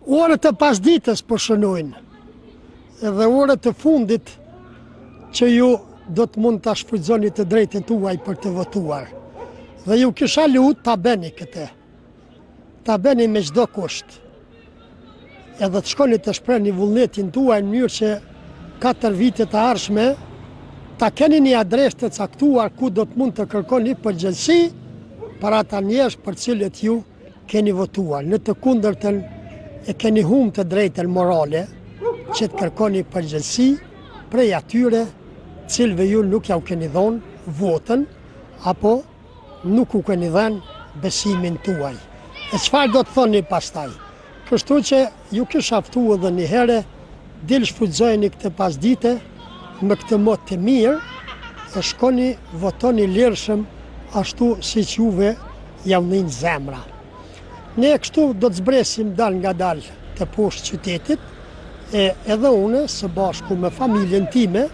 Orët e pasdites po shënojnë, edhe orët e fundit që ju do të mund të shfrytëzoni të drejtën tuaj për të votuar. Dhe ju kisha lutë ta bëni këtë, ta bëni me çdo kusht. Edhe të shkoni të shprehni vullnetin tuaj në mënyrë që 4 vite të ardhshme ta keni një adresë të caktuar ku do të mund të kërkoni përgjegjësi për ata njerëz për cilët ju keni votuar. Në të kundërtën e keni humbur të drejtën morale që të kërkoni përgjegjësi prej atyre cilëve ju nuk ja u keni dhënë votën apo nuk u keni dhënë besimin tuaj. E çfarë do të thoni pastaj? Kështu që ju kisha ftuar edhe një herë, dil shfrytëzojeni këtë pasdite me këtë motë të mirë, e shkoni votoni lirshëm ashtu siç juve ja vnin zemra. Ne kështu do të zbresim dal nga dal të poshtë qytetit, e edhe une së bashku me familjen time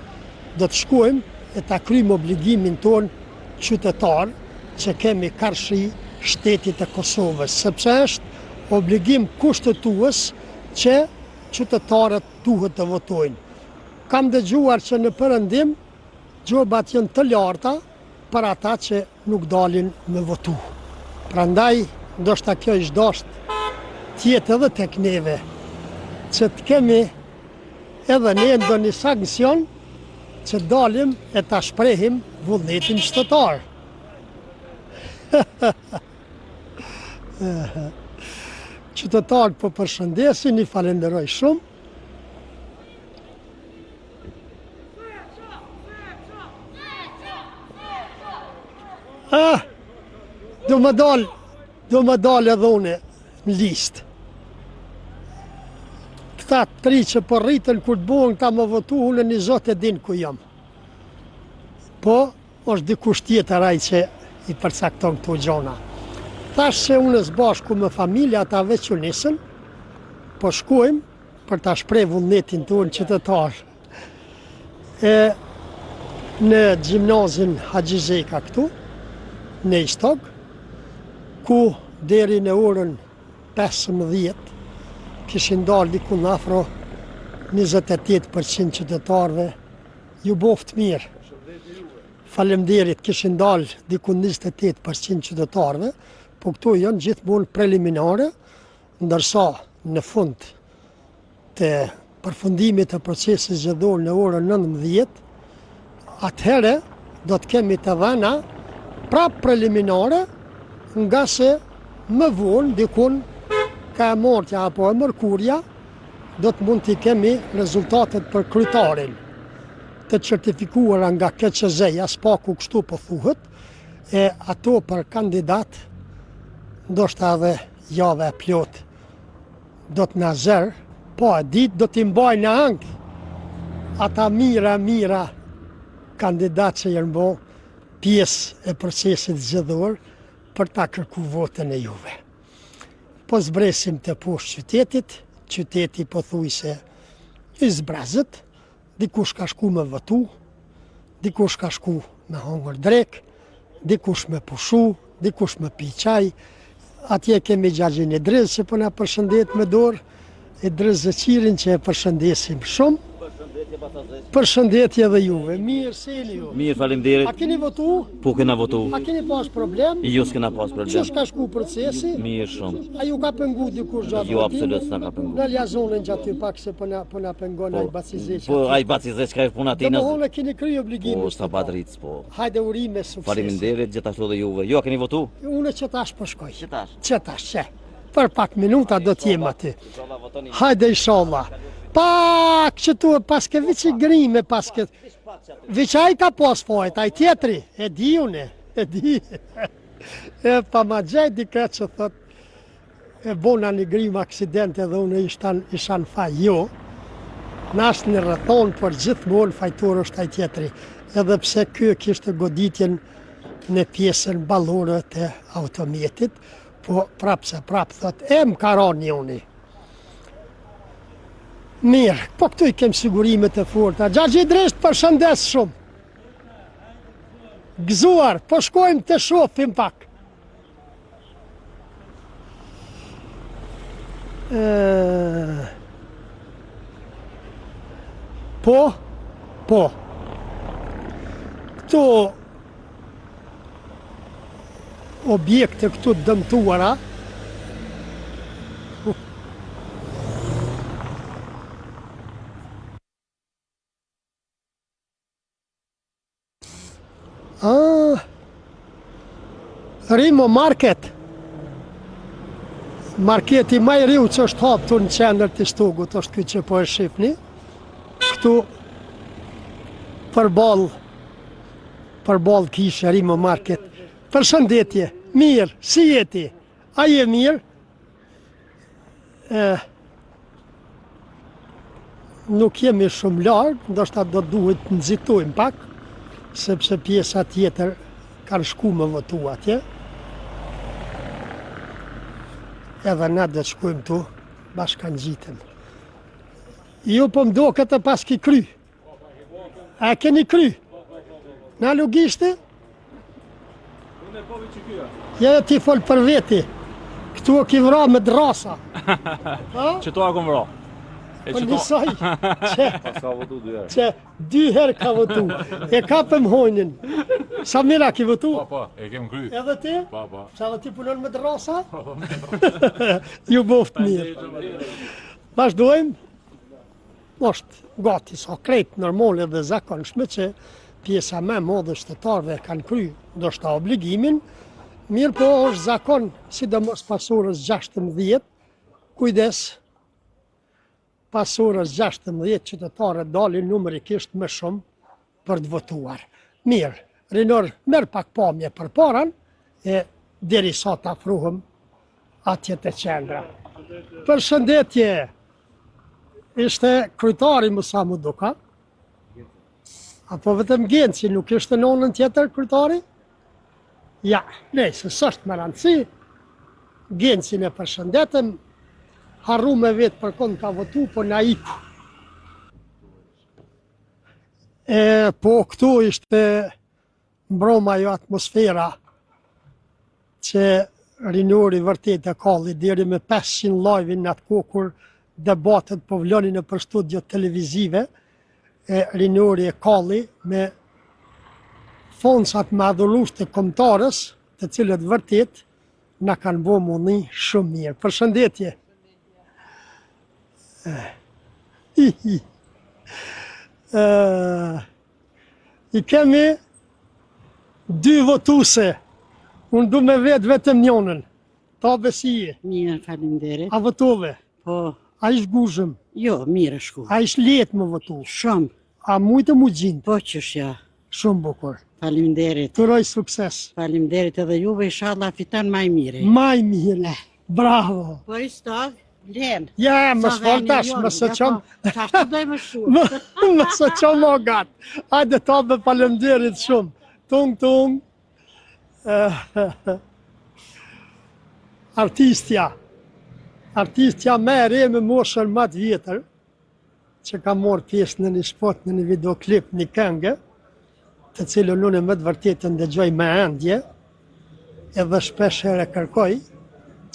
do të shkojmë e ta kryjmë obligimin ton qytetar që kemi karshi shtetit të Kosovës, sepse është obligim kushtetues që qytetarët duhet të votojnë. Kam dëgjuar që në Perëndim gjobat janë të larta për ata që nuk dalin me votu. Prandaj, ndoshta kjo është dashur të jetë edhe tek neve, që të kemi edhe ne ndonjë sankcion që dalim e ta shprehim vullnetin qytetar. Qytetarët po përshëndesin, i falenderoj shumë. Do më dal edhe une në listë. Këta 3 që po rritën kur të buën këta më votu, unë një zot e din ku jam. Po, është dikush tjetër ai që i përcakton këto gjona. Tash se unë bashku me familja ata veç u nisën, po shkojmë për ta shpreh vullnetin tonë qytetar. Në gjimnazin Haxhi Zeka këtu, në Istog, ku deri në orën 15 kishin dalë diku në afro 28% qytetarëve, ju boft mirë. Faleminderit, kishin dalë diku 28% qytetarëve, po këto janë gjithmonë preliminare, ndërsa në fund të përfundimit të procesit zgjedhor në orën 19, atëherë do të kemi të dhëna prap preliminare, nga se më vonë dikun ka e mortja apo e mërkurja, do të mund t'i kemi rezultatet për kryetarin të certifikuara nga KQZ-ja, s'paku kështu po thuhet, e ato për kandidat ndoshta edhe java e plot do të na zërë, po e ditë do t'i mbaj në ankë ata mira kandidat që janë bo pjesë e procesit zgjedhor për ta kërku votën e juve. Po zbresim të poshtë qytetit, qyteti po thuj se i zbrazët, dikush ka shku me votu, dikush ka shku me hongër drek, dikush me pushu, dikush me pi qaj. Atje kemi Gjaxhin Idriz që po na përshëndet me dorë, Idriz Zeqirin që e përshëndesim shumë. Përshëndetje edhe juve. Mirë, seni ju. Mirë, faleminderit. A keni votu? Po kena votu. A keni pas problem? Jo s'kena pas problem. Ç'është ka shku procesi? Mirë shumë. A ju ka pengu dikush gjatë? Jo, absolut s'na ka pengu. Në liazonën gjaty pak se po na pengon ai Bacizeq. Po ai Bacizeq ka puna tina. Domthonë keni kryer obligimin. Po sa padric po. Hajde urime sukses. Faleminderit gjithashtu edhe juve. Jo, a keni votu? Unë që tash po shkoj. Që tash. Për pak minuta do t'jem aty. Hajde inshallah. Pak që tu paske vici grime, paske viçaj ka pas fajt, ai tjetri, e di une, e di. E pa ma gjej dikret që thot, e bona një grim aksidente dhe une ishan faj, jo. Nash në rëthon, për gjithmonë fajtor është ai tjetri, edhe pse kjo kishte goditjen në pjesën ballore të automjetit, po prap thot, e më karon një uni. Mirë, po këtu i kem sigurimet e forta. Gjaxhi Idriz përshëndes shumë. Gëzuar, po shkojmë të shohim pak. Po. Këto objekte këtu dëmtuara Rimo Market. Marketi më i riu që është hapë të në qendër të Shtugut, është këtë që po e shifni. Këtu përball kishe Rimo Market. Përshëndetje, mirë, si jeti? A je mirë? Nuk jemi shumë largë, ndoshta do duhet të nxitojmë pak, sepse pjesa tjetër kanë shku me votu atje. Edhe na do të shkojmë tu, bashkë ngjitëm. Ju po mdo këtë pas ki kry. A keni kry? Na logishti? Unë e povi që kya. Ja ti fol për veti. Këtu o ki vra me drasa. Që to a kom vra. Po njësoj që Ka votu 2 herë. 2 herë ka votu. E kapëm hojnin. Sa mira ki votu? Po, e kem kry. Edhe ti? Po. Sa dhe ti punon me drasa? Ju boft mirë. Vazhdojmë. Është gati sa krejt normale dhe zakonshme që pjesa me modhe shtetarve kanë kry, ndoshta obligimin, mirë po është zakon, sidomos pas orës 16, kujdes, pas orës 16 qytetarët dalin numerikisht më shumë për të votuar. Mirë, Rinor, merr pak pamje për paran, e deri sa të afruhem atje të qendra. Përshëndetje, ishte kryetari Musa Muduka, apo vetëm Genci, nuk ishte nonën tjetër kryetari? Ja, nejse, s'është me rëndësi, Gencin e përshëndetëm, harru me vetë për kënd ka votu, po na iku. Po këtu ishte mbroma jo atmosfera që Rinori vërtet e kalli deri me 500 live në atë kohë kur debatet po vlonin nëpër studio televizive, Rinori e kalli me foncat me adhurues të kombëtarës, të cilët vërtet na kanë bo mundni shumë mirë. Përshëndetje. I kemi 2 votuse. Unë du me vetë vetëm njonën. Ta besije. Mirë, faleminderit. A votove? Po, A ish guzhëm? jo, mirë shku. A ish letë me votu? Shumë, A mujtë mu gjindë? po qëshja. Shumë bukur. Faleminderit. Turoj sukses. Faleminderit edhe juve, inshallah fiton më i miri. Maj mirë. Bravo. Po i stog, len. Ja, më shfal tash, më së qëmë. Tash të doj më shumë. Më së qëmë o gatë. Hajde ta me falemderit shumë. Tung. Artistja me re me moshën më të vjetër, që ka morë pjesë në një spot, në një videoklip, një këngë, të cilën unë më të vërtetë ndëgjoj me endje, edhe shpesh herë kërkoj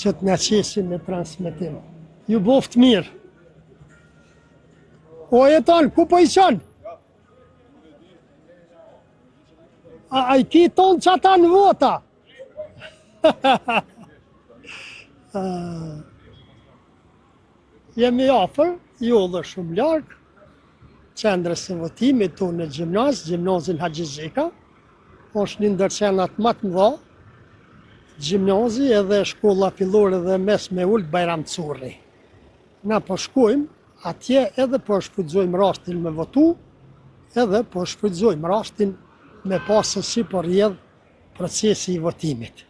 që të na qesin në transmetim. Ju boft mirë. O jeton, ku po i qënë? A i ki tonë që ata në vota? Jemi afër, jo dhe shumë largë, qendrës së votimit tonë në gjimnazin Haxhi Zeka, është një ndër qendrat më të mëdha, gjimnazi edhe shkolla fillore dhe mesme Ult Bajram Curri. Na po shkojmë atje edhe po shfrytëzojmë rastin me votu, edhe po shfrytëzojmë rastin me pasë si po rrjedh procesi i votimit.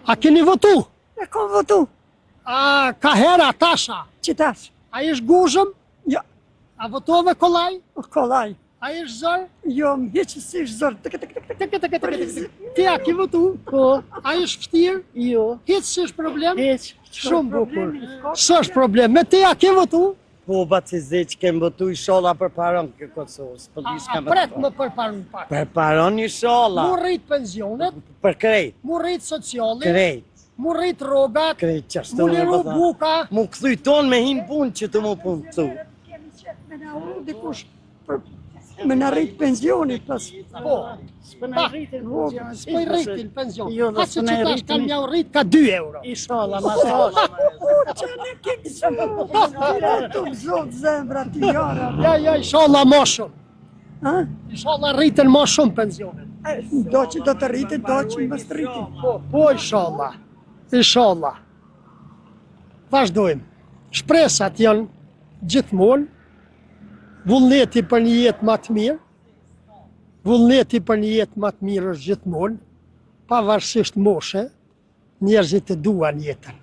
A keni votu? E kom votu, A ka hera tasha? që tash. A ish guzhëm? Jo, A votove kollaj? kollaj. A ish zër? Jo, më heqësish zërë. Ti a ki votu? Po. A ish fështirë? Jo, Hiç s'është problem? heq. Shumë bukur. S'është problem. Me ti a ki votu? Po, bacize që kemë votu i shola për paron këtë Kosovës. A pret më përparun pak. Për paron i shola. Mu rrit pensionet, Për krejt, mu rrit sociale, krejt. mu rrit rogat, Krejt që mu ashtu me liru bëta. buka. Mu këthuj ton me him punë që të mu punë këtu. Kemi qenë me na uru dikush për me na rrit pensionit pas. Po, S'pëna rritin s'po i rritin pension. Jo, dhe Ha që s'pëna që tash rritin. kanë mja u rrit ka 2 euro. Inshallah, mashallah. Që ne kemi shumë. Tu zot zemra ti jara. Ja, inshallah ma shumë. Ha? Inshallah rriten ma shumë pensionet. Do që do të rritit, do që mos të rritit. Po, inshallah. Inshallah. Vazhdojmë. Shpresat janë gjithmonë. Vullneti për një jetë më të mirë. Vullneti për një jetë më të mirë është gjithmonë, pavarësisht moshe, njerëzit e duan jetën,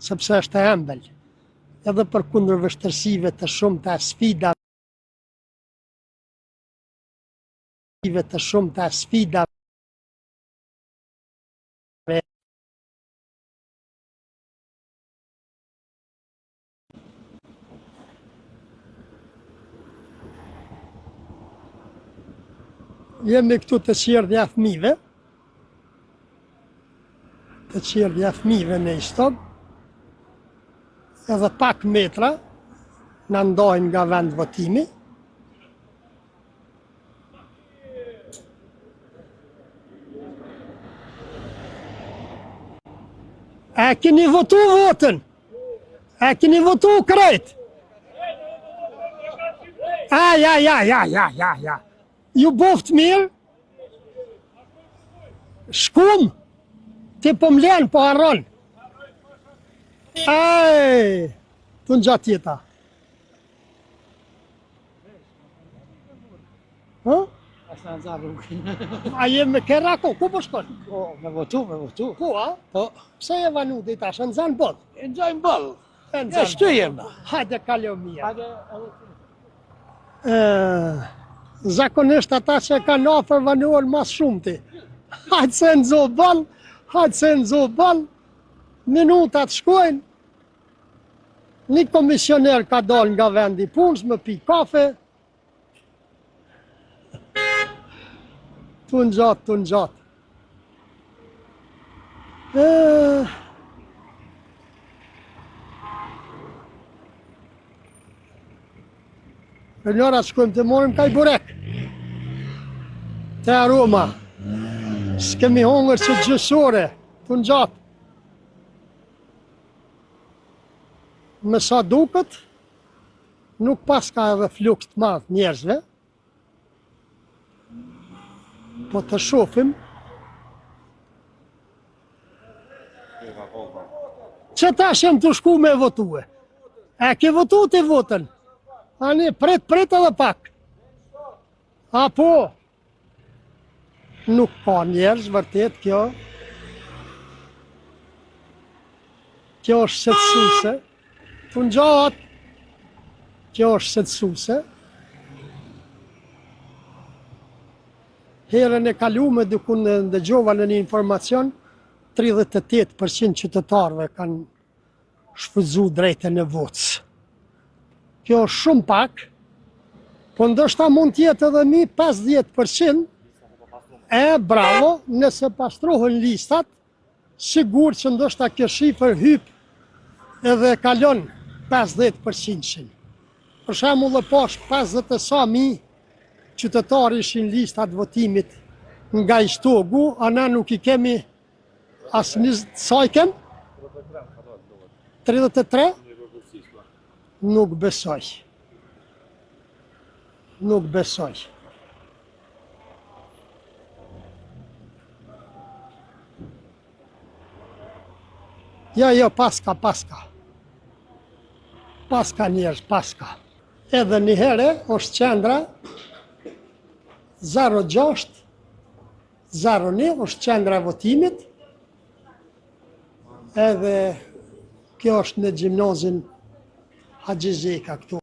sepse është e ëmbël. Edhe për kundër vështërsive të shumta, sfidave jemi këtu të qerdhja fëmijëve, në Istog, edhe pak metra në ndojnë nga vend votimi. E keni votu votën? E keni votu krejt? Ja. Ju boft mirë? Shkum? Ti po mlen, po harron. Të në gjatë jeta. Ha? A jem me kera ko? Ku po shkon? Me votu. Ku, a? Po. Pse e vanu dhe i tash, në zanë bot? E në gjajnë bëllë. E në zanë shtu jem. Hajde kaljo mija. Zakonisht ata që kanë ofër vanuar mas shumëti. Hajtë se në zo bal, minutat shkojnë, një komisioner ka dal nga vendi punës, më pi kafe, tu në gjatë. Për njëra shkojmë të morim kaj burek, të aroma, s'kemi hongër që gjësore, të në gjatë. Me sa duket, nuk pas ka edhe fluks të madh njerëzve, po të shofim që tash jem të shku me votue. E ke votu të votën? Ani, prit edhe pak. Apo, nuk ka njerëz, vërtet kjo. Kjo është shqetësuese. Të në gjatë, kjo është shqetësuese. Herën e kalume dukun ndëgjova në një informacion, 38% qytetarëve kanë shfrytzu drejtën e votës. Kjo është shumë pak, po ndoshta mund tjetë edhe mi 50%, bravo, nëse pastrohen listat, sigur që ndoshta kjo shifër hyp edhe kalon 50%. Për shembull dhe posh 50 e sa mi qytetari ishin listat votimit nga Ishtogu, ana nuk i kemi as sa i kem? 33? Nuk besoj. Jo, paska. Paska njerëz, paska. Edhe një herë është qendra 06-01 është qendra votimit, edhe kjo është në gjimnazin Haxhizeka këtu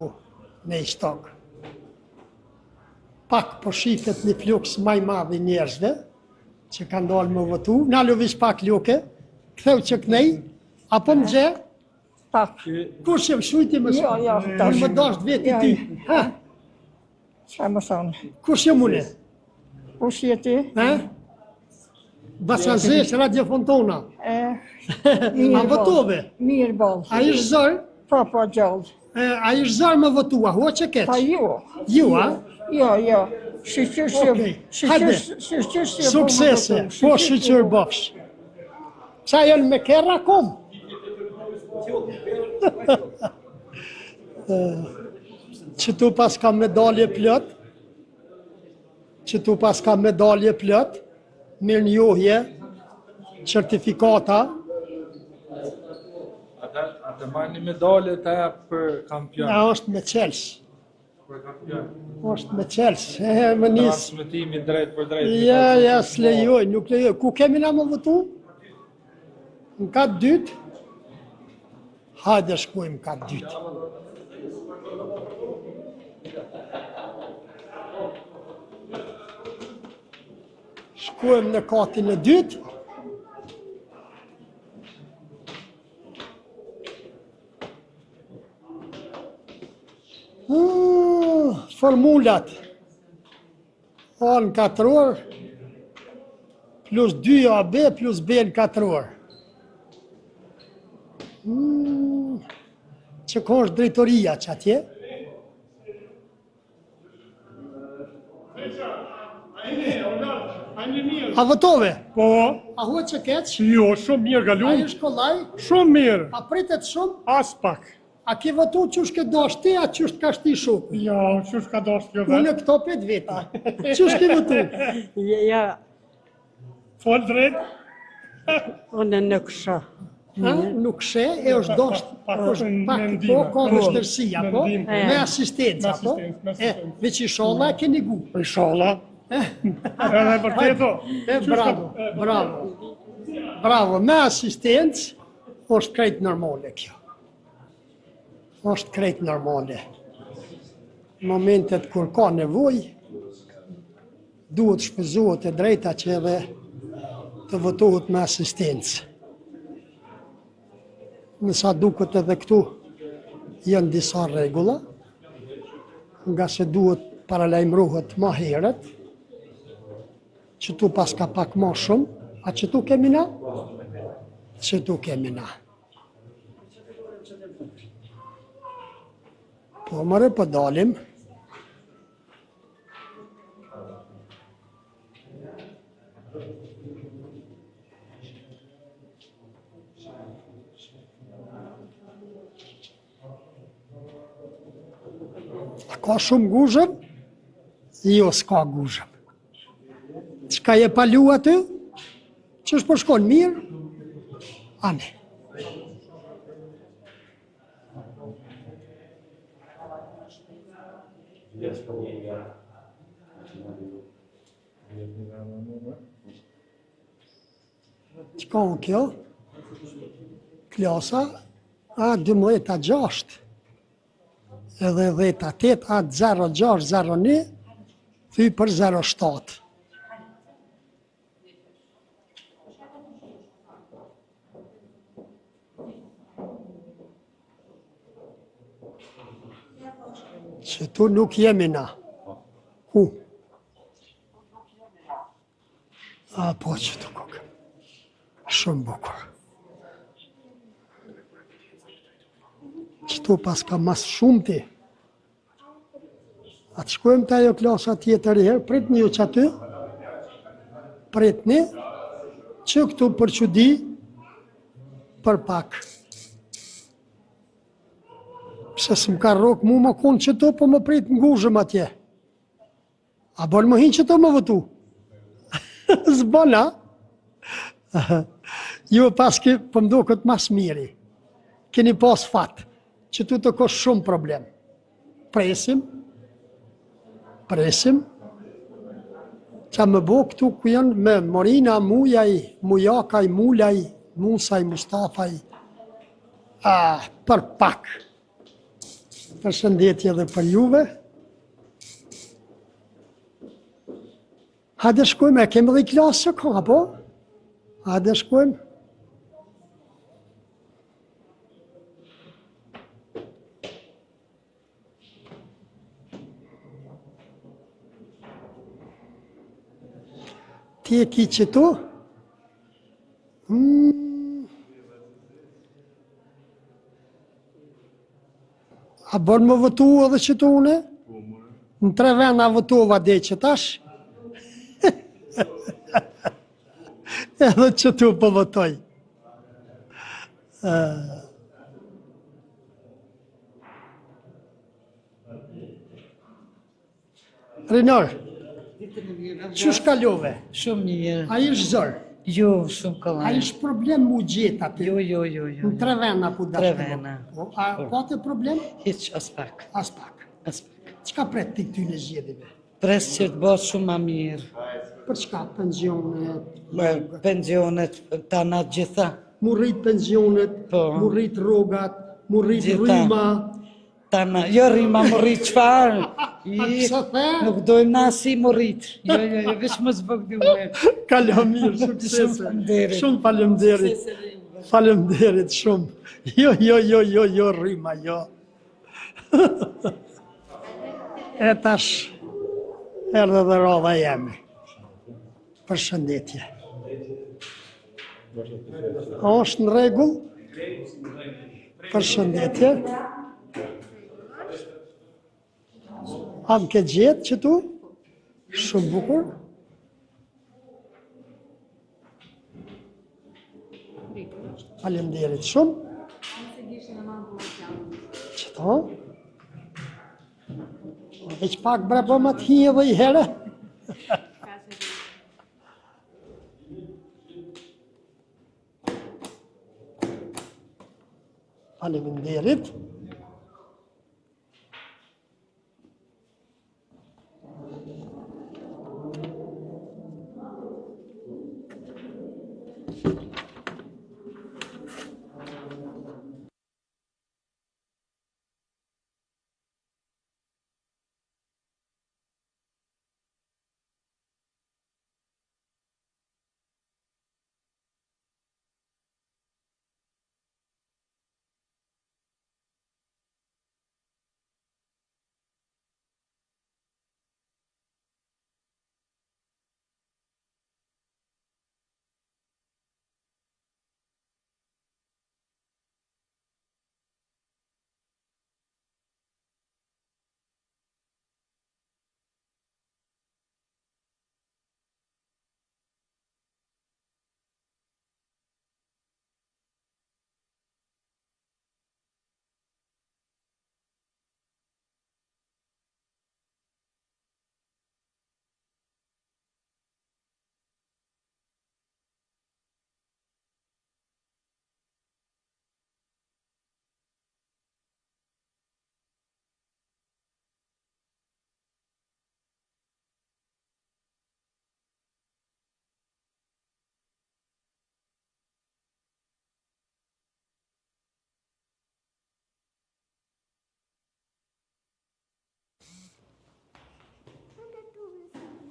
në Istok. Pak po shifet një fluks maj madh i njerëzve që kanë dalë më votu. Na lëviz pak luke, ktheu që kënej, apo më gje? Tak. Kush jem shujti më sa? Jo, Unë më dasht veti ti. Ha? Qa më thonë? Kush jem une? Kush je ti? Ha? Basazesh, Radio Fontona. A votove? Mirë boll. A ish zër? Po, gjallë. A ish zër me votua, ho që keq? Pa ju. Ju, a? Jo. Shqyqyr Okej, hajde. Suksese, po shqyqyr bofsh. Qa janë me kerra kom? Qëtu pas ka medalje plot, mirë njohje, certifikata. Atë marrë një medalje të për kampion. Është me Qels. Për kampion. Është me Qels. Më nis. Transmetimi drejt për drejt. Ja, s'lejoj, nuk lejoj. Ku kemi na më votu? Në katë dytë? Hajde shkojmë katë dytë. Shkojmë në katin e dytë. Formulat. A në 4 orë, plus 2 AB, plus B në 4 orë. Që ka është drejtoria që atje? A votove? Po, A ho që keq? jo, shumë mirë A galu. i shkollaj? Shumë mirë. A pritet shumë? As pak. A ke votu qështë ke doshtë ti, a qështë ka shti shumë? Jo, qështë ka doshtë kjo Unë dhe. e këto 5 veta. Qështë ke votu? Ja, Fol drejt. unë nuk shoh. Nuk she, e është doshtë, është pak po, ka vështërsia, po, me asistenca, po. Veç i sholla e keni gu. Inshallah. Edhe vërteto. Bravo, me asistencë, është krejt normale kjo. Është krejt normale. Momentet kur ka nevoj, duhet shpezohet e drejta që edhe të votohet me asistencë. Nësa duket edhe këtu janë disa regula, nga se duhet paralajmërohet ma herët, që tu pas ka pak ma shumë, a që tu kemi na? Që tu kemi na. Po mëre po dalim. A ka shumë guzhëm? Jo, s'ka guzhëm. Qka je palu aty? Që është po shkon mirë? Ane. Qka në kjo? Klasa A12-6 edhe 10-8 A06-01 thy për 07. Që tu nuk jemi na. Ku? A, po që tu kokë. Shumë bukur. Që tu pas ka mas shumë ti. A të shkojmë të ajo klasa tjetër herë, prit një që aty, prit një, që këtu për që di, për pak. Pse s'm ka rrok mu më konë që tu, po më prit në guzhëm atje. A bon më hinë që tu më vëtu? Zbon, a? Jo paski për mdo këtë mas miri. Keni pas fatë, që tu të kosh shumë problem. Presim, qa më bo këtu ku janë me Morina, Mujaj, Mujakaj, Mulaj, Musaj, Mustafaj, për pak. Përshëndetje dhe për juve. Hajde shkojmë, e kemi dhe i klasë që ka, po? Hajde shkojmë. Ti e ki që tu, A bën më votu edhe që të une? Në 3 vena votova dhe që tash. Edhe që tu po votoj. Rinor, që shkallove? Shumë mirë. A ish zërë? Jo, shumë A kollaj. ish problem mu gjithë aty? Jo. Në 3 vena ku dashë? 3 vena. A po të problem? Hiç as pak. As pak. Qka pret të këty në zgjedhjeve? Pres që të bëhet shumë ma mirë. Për çka? Pensionet? Pensionet tana gjitha. Mu rrit pensionet, Po. mu rrit rrogat, mu rrit Gjitha. rryma. Tana, jo rima më rrit qfarë. Pse the? Nuk dojmë na si më rrit. Jo, veç më zbogdume. Kalo mirë, suksese. faleminderit. Shumë faleminderit. Faleminderit shumë. Jo, rryma, jo. E tash, erdhe dhe radha jemi. Përshëndetje. A është në rregull? Përshëndetje. A më ke gjetë që tu? Shumë bukur. Faleminderit shumë. Qëto? Veç pak bre po më të hi edhe i herë. Faleminderit.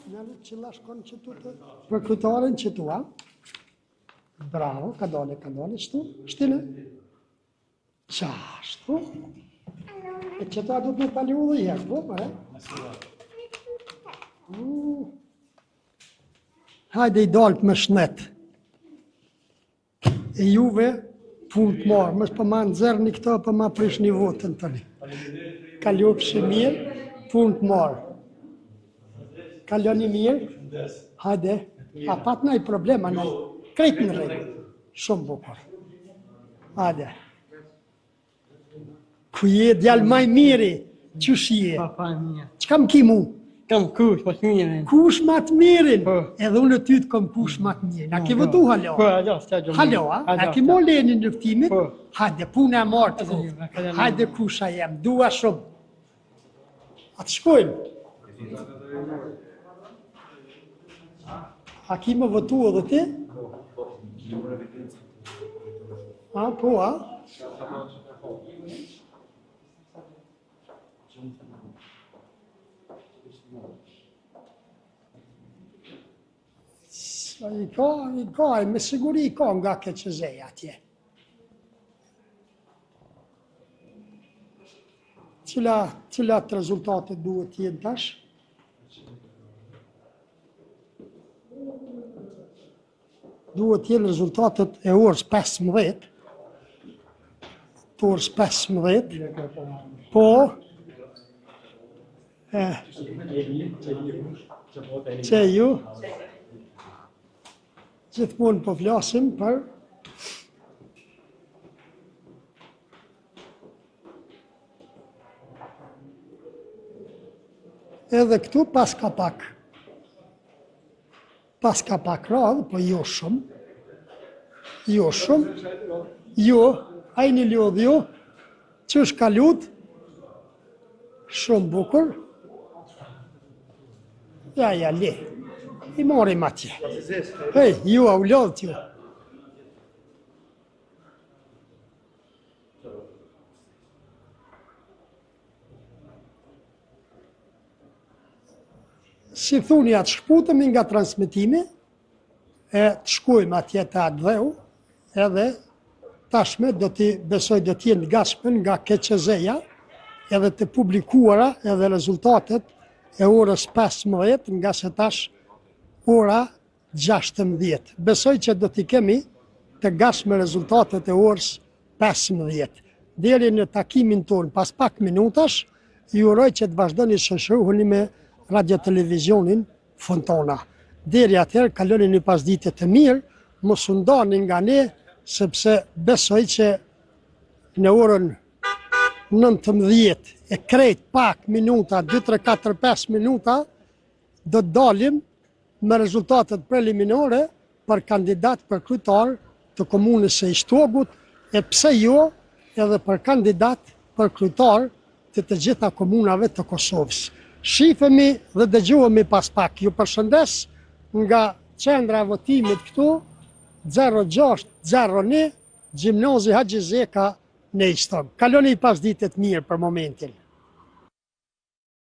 Në qëlla shkon që tu të përkrytaren që tu, a? Bravo, ka dole, qëtu, shtile. Qashtu. E që ta du të në pali u dhe jeshtë, po, mëre? Hajde i dalët me shnet. E juve, pun të marë, mësë për ma nëzërë një këto, për ma prish një votën të një. Kalopë shë mirë, pun të marë. Kaloni mirë? Hajde. A pat nëjë problema, nëjë krejtë në rejtë. Shumë bukur. Hajde. Ku je djallë maj miri? Qësh je? Papa mia. Qka më ki mu? Kam kush, po mirin. Kush ma të mirin? Po. Edhe unë ty të kom kush ma të mirin. A ke votu halo? Po, alo, s'ka gjë. Halo, a? A ke mo leni në luftimit? Po. Hajde, punë e martë. Hajde. Hajde kusha jem, dua shumë. A të shkojmë? A ki më votu edhe ti? A, po, a? I ka, me siguri i ka nga ke qëzej atje. Cilat rezultatet duhet jenë tash? duhet të jenë rezultatet e orës 15, të orës 15, po që ju gjithmonë po flasim për edhe këtu pas ka pak radhë, po jo shumë, jo, hajni lodh jo, që është ka lutë, shumë bukur, ja, le, i morim atje, hej, ju a u lodhët ju. Si thuni atë shkputemi nga transmitimi, e të shkojmë atje të atë dheu, edhe tashme do t'i besoj do t'jenë gaspen nga KQZ-ja, edhe të publikuara edhe rezultatet e orës 15, nga se tash ora 16. Besoj që do t'i kemi të gasme rezultatet e orës 15. Deri në takimin tonë pas pak minutash, ju uroj që të vazhdoni shoqërohuni me radio televizionin Fontona. Deri atëherë kaloni një pasdite të mirë, mos u ndani nga ne, sepse besoj që në orën 19 e krejt pak minuta, 2, 3, 4, 5 minuta, do të dalim me rezultatet preliminare për kandidat për kryetar të komunës së Ishtogut, e pse jo edhe për kandidat për kryetar të gjitha komunave të Kosovës. Shifemi dhe dëgjohemi pas pak. Ju përshëndes nga qendra e votimit këtu, 0601, Gjimnazi Haxhi Zeka në Istok. Kaloni pas ditët mirë për momentin.